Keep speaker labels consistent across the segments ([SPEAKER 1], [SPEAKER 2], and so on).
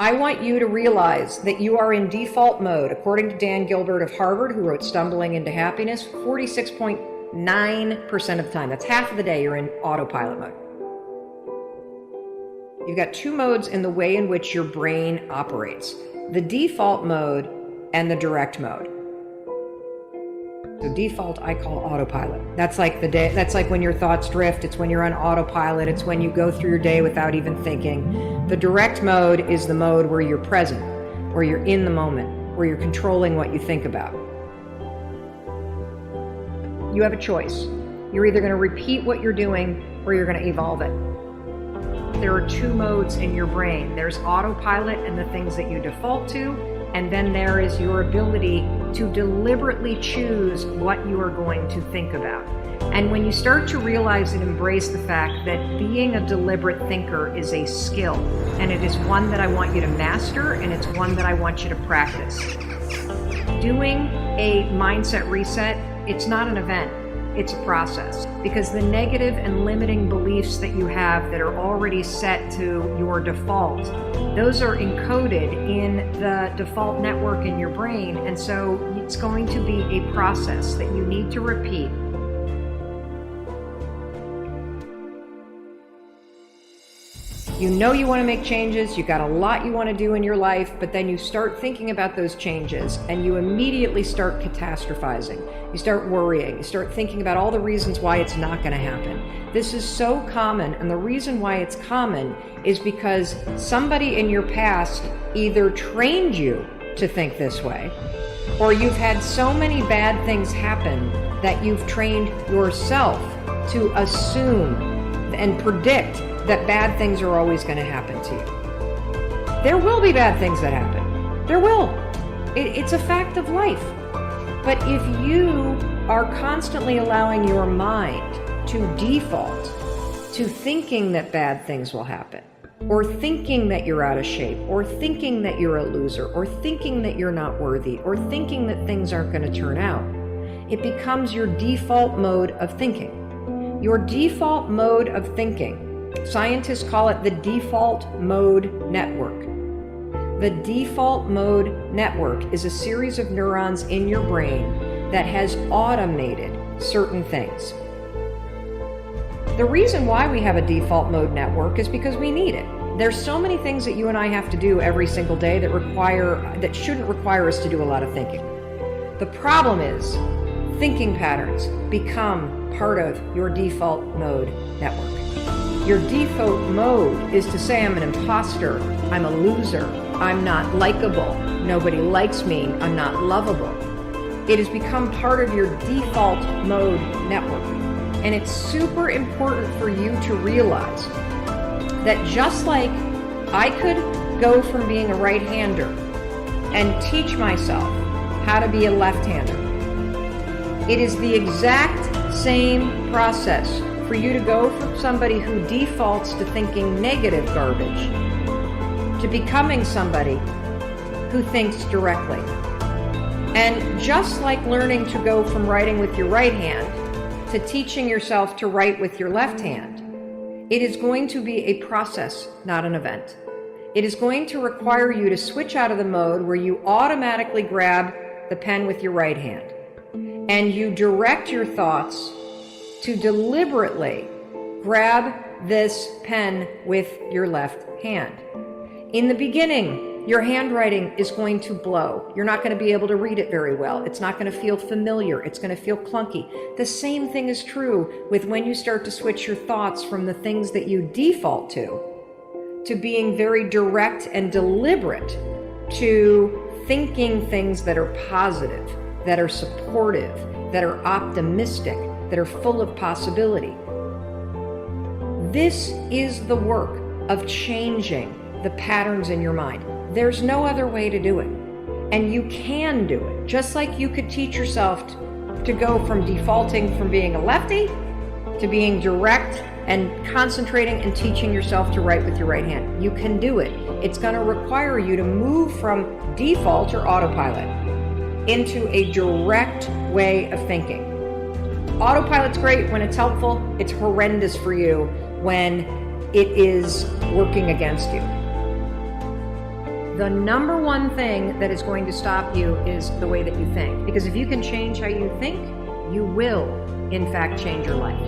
[SPEAKER 1] I want you to realize that you are in default mode. According to Dan Gilbert of Harvard, who wrote Stumbling into Happiness, 46.9% of the time, that's half of the day, you're in autopilot mode. You've got two modes in the way in which your brain operates: the default mode and the direct mode. So default, I call autopilot. That's like when your thoughts drift. It's when you're on autopilot. It's when you go through your day without even thinking. The direct mode is the mode where you're present, where you're in the moment, where you're controlling what you think about. You have a choice. You're either going to repeat what you're doing or you're going to evolve it. There are two modes in your brain. There's autopilot and the things that you default to, and then there is your ability to deliberately choose what you are going to think about. And when you start to realize and embrace the fact that being a deliberate thinker is a skill, and it is one that I want you to master, and it's one that I want you to practice. Doing a mindset reset, it's not an event. It's a process, because the negative and limiting beliefs that you have that are already set to your default, those are encoded in the default network in your brain. And so it's going to be a process that you need to repeat. You know you want to make changes, you got a lot you want to do in your life, but then you start thinking about those changes and you immediately start catastrophizing. You start worrying, you start thinking about all the reasons why it's not going to happen. This is so common, and the reason why it's common is because somebody in your past either trained you to think this way, or you've had so many bad things happen that you've trained yourself to assume and predict that bad things are always going to happen to you. There will be bad things that happen. There will. It's a fact of life. But if you are constantly allowing your mind to default to thinking that bad things will happen, or thinking that you're out of shape, or thinking that you're a loser, or thinking that you're not worthy, or thinking that things aren't going to turn out, it becomes your default mode of thinking. Your default mode of thinking, scientists call it the default mode network. The default mode network is a series of neurons in your brain that has automated certain things. The reason why we have a default mode network is because we need it. There's so many things that you and I have to do every single day that shouldn't require us to do a lot of thinking. The problem is thinking patterns become part of your default mode network. Your default mode is to say, I'm an imposter, I'm a loser, I'm not likable, nobody likes me, I'm not lovable. It has become part of your default mode network. And it's super important for you to realize that just like I could go from being a right-hander and teach myself how to be a left-hander, it is the exact same process for you to go from somebody who defaults to thinking negative garbage to becoming somebody who thinks directly. And just like learning to go from writing with your right hand to teaching yourself to write with your left hand, it is going to be a process, not an event. It is going to require you to switch out of the mode where you automatically grab the pen with your right hand and you direct your thoughts to deliberately grab this pen with your left hand. In the beginning, your handwriting is going to blow. You're not going to be able to read it very well. It's not going to feel familiar. It's going to feel clunky. The same thing is true with when you start to switch your thoughts from the things that you default to being very direct and deliberate, to thinking things that are positive, that are supportive, that are optimistic, that are full of possibility. This is the work of changing the patterns in your mind. There's no other way to do it. And you can do it. Just like you could teach yourself to go from defaulting from being a lefty to being direct and concentrating and teaching yourself to write with your right hand. You can do it. It's going to require you to move from default or autopilot into a direct way of thinking. Autopilot's great when it's helpful. It's horrendous for you when it is working against you. the number one thing that is going to stop you is the way that you think. Because if you can change how you think, you will, in fact, change your life.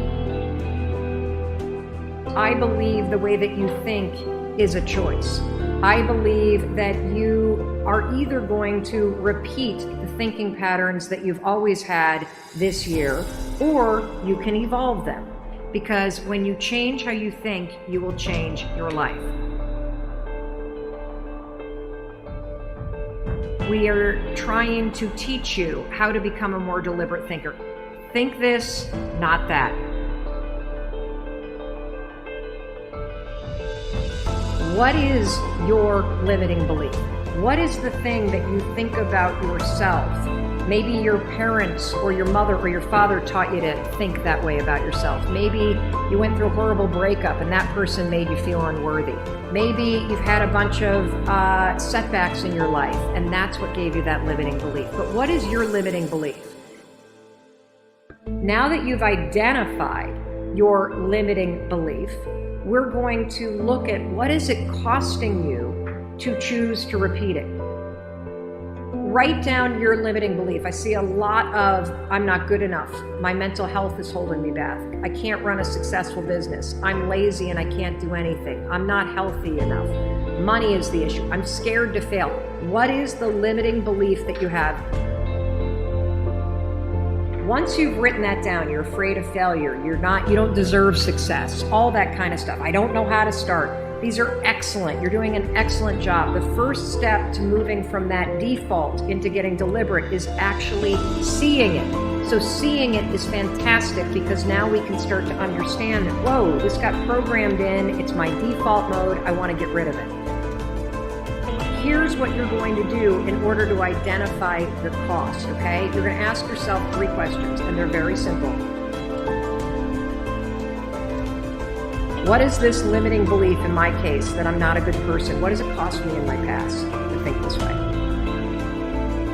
[SPEAKER 1] I believe the way that you think is a choice. I believe that you are either going to repeat the thinking patterns that you've always had this year, or you can evolve them. Because when you change how you think, you will change your life. We are trying to teach you how to become a more deliberate thinker. Think this, not that. What is your limiting belief? What is the thing that you think about yourself? Maybe your parents or your mother or your father taught you to think that way about yourself. Maybe you went through a horrible breakup and that person made you feel unworthy. Maybe you've had a bunch of setbacks in your life and that's what gave you that limiting belief. But what is your limiting belief? Now that you've identified your limiting belief, we're going to look at what is it costing you to choose to repeat it. Write down your limiting belief. I see a lot of, I'm not good enough. My mental health is holding me back. I can't run a successful business. I'm lazy and I can't do anything. I'm not healthy enough. Money is the issue. I'm scared to fail. What is the limiting belief that you have? Once you've written that down, you're afraid of failure, you don't deserve success, all that kind of stuff. I don't know how to start. These are excellent. You're doing an excellent job. The first step to moving from that default into getting deliberate is actually seeing it. So seeing it is fantastic because now we can start to understand that, whoa, this got programmed in, it's my default mode, I want to get rid of it. Here's what you're going to do in order to identify the cost, okay? You're going to ask yourself 3 questions, and they're very simple. What is this limiting belief in my case that I'm not a good person? What does it cost me in my past to think this way?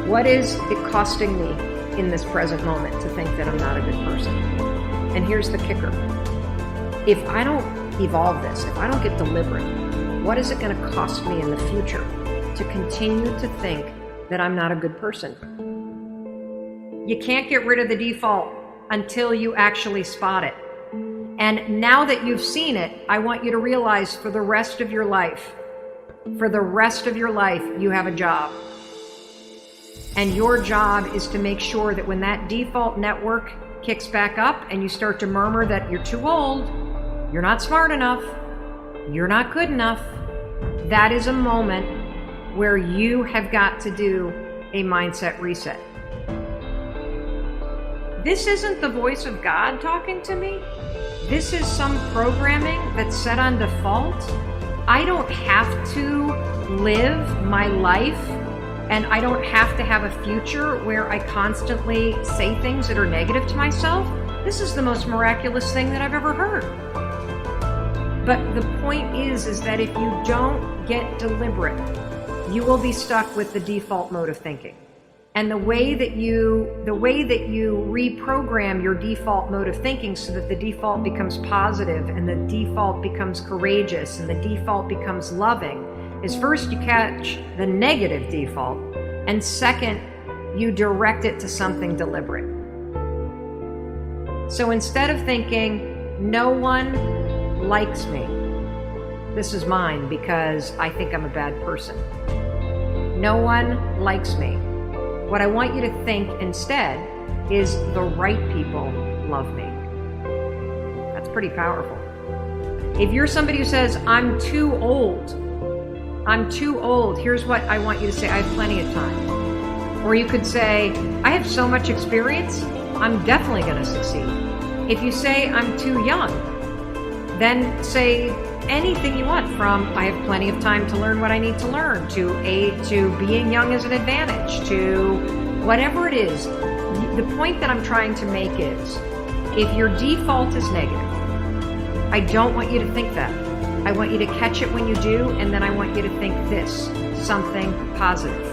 [SPEAKER 1] What is it costing me in this present moment to think that I'm not a good person? And here's the kicker. If I don't evolve this, if I don't get deliberate, what is it going to cost me in the future to continue to think that I'm not a good person? You can't get rid of the default until you actually spot it. And now that you've seen it, I want you to realize for the rest of your life, you have a job. And your job is to make sure that when that default network kicks back up and you start to murmur that you're too old, you're not smart enough, you're not good enough, that is a moment where you have got to do a mindset reset. This isn't the voice of God talking to me. This is some programming that's set on default. I don't have to live my life and I don't have to have a future where I constantly say things that are negative to myself. This is the most miraculous thing that I've ever heard. But the point is that if you don't get deliberate, you will be stuck with the default mode of thinking. And the way that you reprogram your default mode of thinking so that the default becomes positive and the default becomes courageous and the default becomes loving is first you catch the negative default, and second, you direct it to something deliberate. So instead of thinking, no one likes me, this is mine because I think I'm a bad person. No one likes me. What I want you to think instead is the right people love me. That's pretty powerful. If you're somebody who says, I'm too old, here's what I want you to say, I have plenty of time. Or you could say, I have so much experience, I'm definitely going to succeed. If you say, I'm too young, then say anything you want, from I have plenty of time to learn what I need to learn, to being young is an advantage, to whatever it is. The point that I'm trying to make is, if your default is negative, I don't want you to think that. I want you to catch it when you do, and then I want you to think this, something positive.